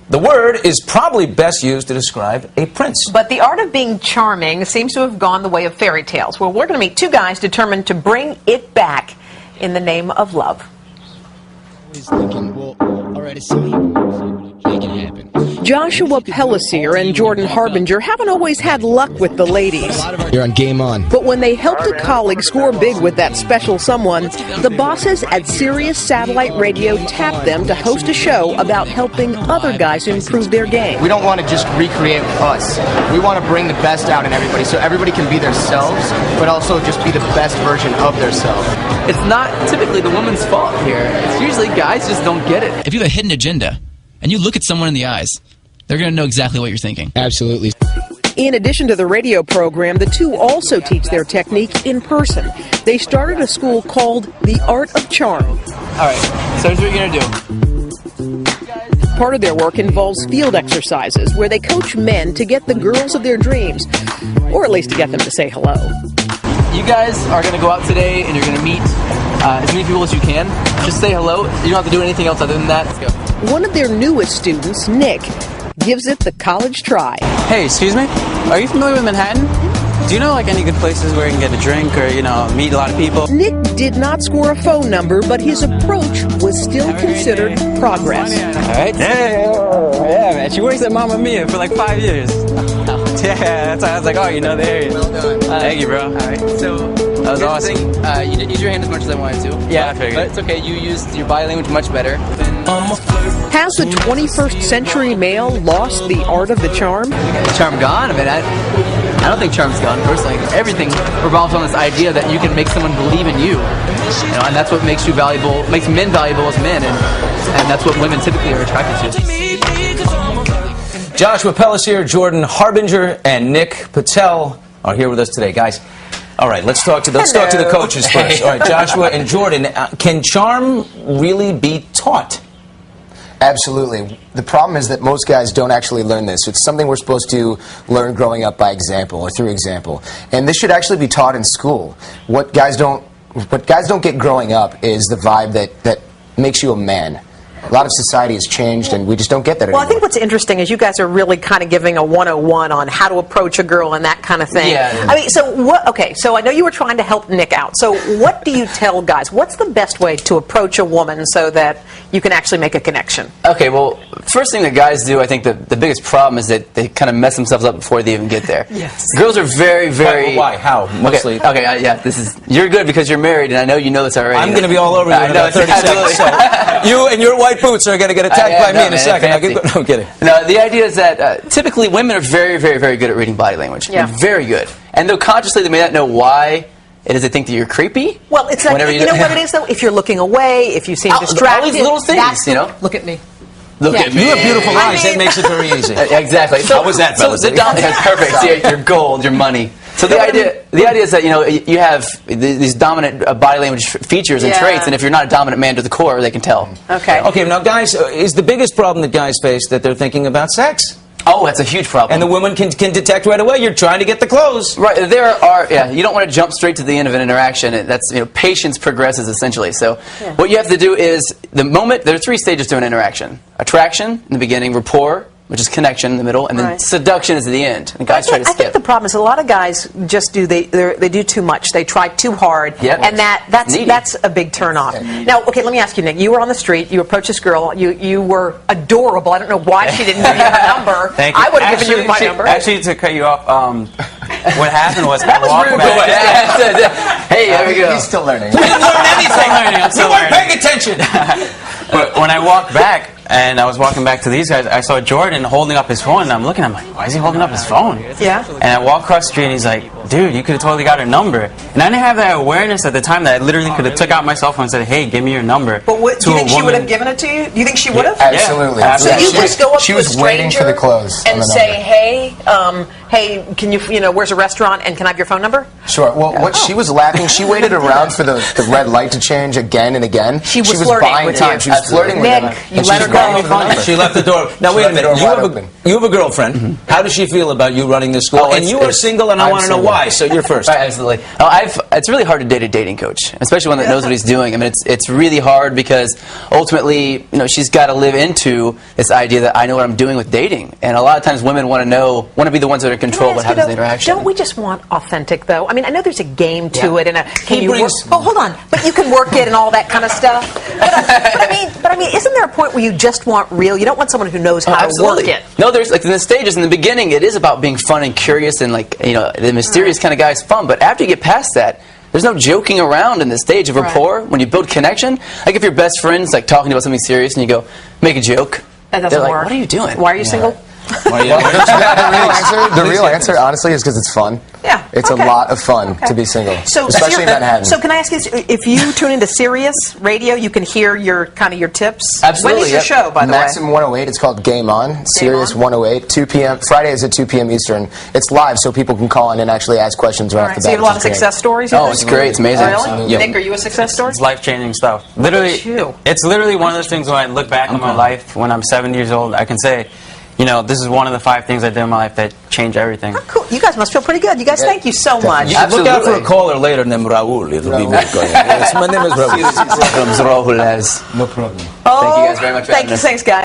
The word is probably best used to describe a prince. But the art of being charming seems to have gone the way of fairy tales. Well, we're going to meet two guys determined to bring it back in the name of love. He's thinking, well, all right, it's silly. Make it happen. Joshua Pellisier and Jordan Harbinger haven't always had luck with the ladies. You're on Game On. But when they helped a colleague score big with that special someone, the bosses at Sirius Satellite Radio tapped them to host a show about helping other guys improve their game. We don't want to just recreate us. We want to bring the best out in everybody so everybody can be themselves, but also just be the best version of themselves. It's not typically the woman's fault here. It's usually guys just don't get it. If you have a hidden agenda and you look at someone in the eyes, they're going to know exactly what you're thinking. Absolutely. In addition to the radio program, the two also teach their technique in person. They started a school called The Art of Charm. All right, so here's what you're going to do. Part of their work involves field exercises where they coach men to get the girls of their dreams, or at least to get them to say hello. You guys are going to go out today and you're going to meet as many people as you can. Just say hello. You don't have to do anything else other than that. Let's go. One of their newest students, Nick, gives it the college try. Hey, excuse me? Are you familiar with Manhattan? Do you know like any good places where you can get a drink or, meet a lot of people? Nick did not score a phone number, but his approach was still considered progress. All right. Yeah, man. She works at Mamma Mia for like 5 years. Yeah, that's why I was like, oh, the area. Well done. Thank you, bro. All right, so that was awesome. You didn't use your hand as much as I wanted to. Yeah, I figured. But it's okay. You used your body language much better. Has the 21st century male lost the art of the charm? Charm gone? I mean, I don't think charm's gone, personally. Everything revolves on this idea that you can make someone believe in you. And that's what makes you valuable, makes men valuable as men, and that's what women typically are attracted to. Joshua Pellisier, Jordan Harbinger, and Nick Patel are here with us today, guys. All right, let's talk to the coaches first. All right, Joshua and Jordan, can charm really be taught? Absolutely. The problem is that most guys don't actually learn this. It's something we're supposed to learn growing up by example or through example. And this should actually be taught in school. What guys don't get growing up is the vibe that makes you a man. A lot of society has changed, and we just don't get that anymore. Well, I think what's interesting is you guys are really kind of giving a 101 on how to approach a girl and that kind of thing. Yeah. I mean, so I know you were trying to help Nick out. So what do you tell guys? What's the best way to approach a woman so that you can actually make a connection? Okay, well, first thing that guys do, I think the biggest problem is that they kind of mess themselves up before they even get there. Yes. Girls are very, very... Why? How? Mostly. Okay, yeah, you're good because you're married, and I know you know this already. I'm going to be all over you in about 30 seconds. So you and your white boots are going to get attacked by me in a second. No, I'm kidding. No, the idea is that typically women are very, very, very good at reading body language. Yeah. They're very good. And though consciously they may not know why it is they think that you're creepy. Well, it's like, you know what it is, though? If you're looking away, if you seem distracted. All these little things, Look at me. Look at me. You have beautiful eyes. That makes it very easy. Exactly. So, how was that, fellas? Perfect. See, your gold, your money. So the idea is that you have these dominant body language features and traits, and if you're not a dominant man to the core, they can tell. Okay. Okay. Now, guys, is the biggest problem that guys face that they're thinking about sex? Oh, that's a huge problem. And the woman can detect right away. You're trying to get the clothes. Right. You don't want to jump straight to the end of an interaction. That's, patience progresses essentially. So what you have to do is there are 3 stages to an interaction. Attraction in the beginning, rapport, which is connection in the middle, and then seduction is at the end. And guys try to skip. I think the problem is a lot of guys just they do too much. They try too hard, and that's a big turn off. Now, okay, let me ask you, Nick. You were on the street. You approached this girl. You were adorable. I don't know why she didn't give you her number. Thank you. I would have given you my number. Actually, to cut you off, what happened was I walked back. Hey, there we go. He's still learning. We didn't learn anything. I'm still We weren't learning. paying attention. But when I walked back, and I was walking back to these guys, I saw Jordan holding up his phone, and I'm looking, I'm like, why is he holding up his phone? Yeah. And I walk across the street, and he's like, dude, you could have totally got her number. And I didn't have that awareness at the time that I literally could have took out my cell phone and said, hey, give me your number. But do you think she would have given it to you? Do you think she would have? Absolutely. Yeah. So you just go up she to was a waiting for the clothes and say, hey, can you, where's a restaurant, and can I have your phone number? Sure. Well, she was laughing. She waited around for the red light to change again and again. She was flirting buying with time. you. She was flirting with him. Nick, you let her go. She left the door. Now She wait a left the minute. door wide open. You have a girlfriend. How does she feel about you running this school? Oh, and you are single, and I I'm want to know single. why. So you're first. Right, absolutely. It's really hard to date a dating coach, especially one that knows what he's doing. I mean, it's really hard because ultimately, she's got to live into this idea that I know what I'm doing with dating, and a lot of times women want to be the ones that are in control of what happens in the interaction. Don't we just want authentic, though? I mean, I know there's a game to Yeah. it, and He brings- Oh, hold on, but you can work it and all that kind of stuff. But I mean, isn't there a point where you just want real? You don't want someone who knows how to work it. No, there's like in the stages in the beginning, it is about being fun and curious, and the mysterious kind of guy is fun. But after you get past that, there's no joking around in the stage of rapport. When you build connection, like if your best friend's like talking about something serious and you go make a joke, That doesn't they're like, work. "What are you doing? Why are you single? The real answer, honestly, is because it's fun. Yeah. It's okay. a lot of fun Okay. to be single, So, especially in Manhattan. So can I ask you, this? If you tune into Sirius Radio, you can hear your tips? Absolutely, When is your yep. show, by the way? Maximum 108. It's called Game On. Sirius On? 108, 2 p.m. Fridays at 2 p.m. Eastern. It's live, so people can call in and actually ask questions right All off right, the so bat. you have a lot of which is success great. stories? Oh, it's great. It's amazing. Really? Absolutely. Nick, are you a success story? It's life-changing stuff. Literally, you. it's literally one of those things when I look back on my life when I'm 7 years old, I can say, this is one of the 5 things I did in my life that changed everything. Oh, cool. You guys must feel pretty good. You guys, thank you so much. You should look out for a Absolutely. caller later named Raul. It'll be good. Yes, my name is Raul. From Zrohules. No problem. Thank you guys very much for Thank having you. us. Thanks, guys.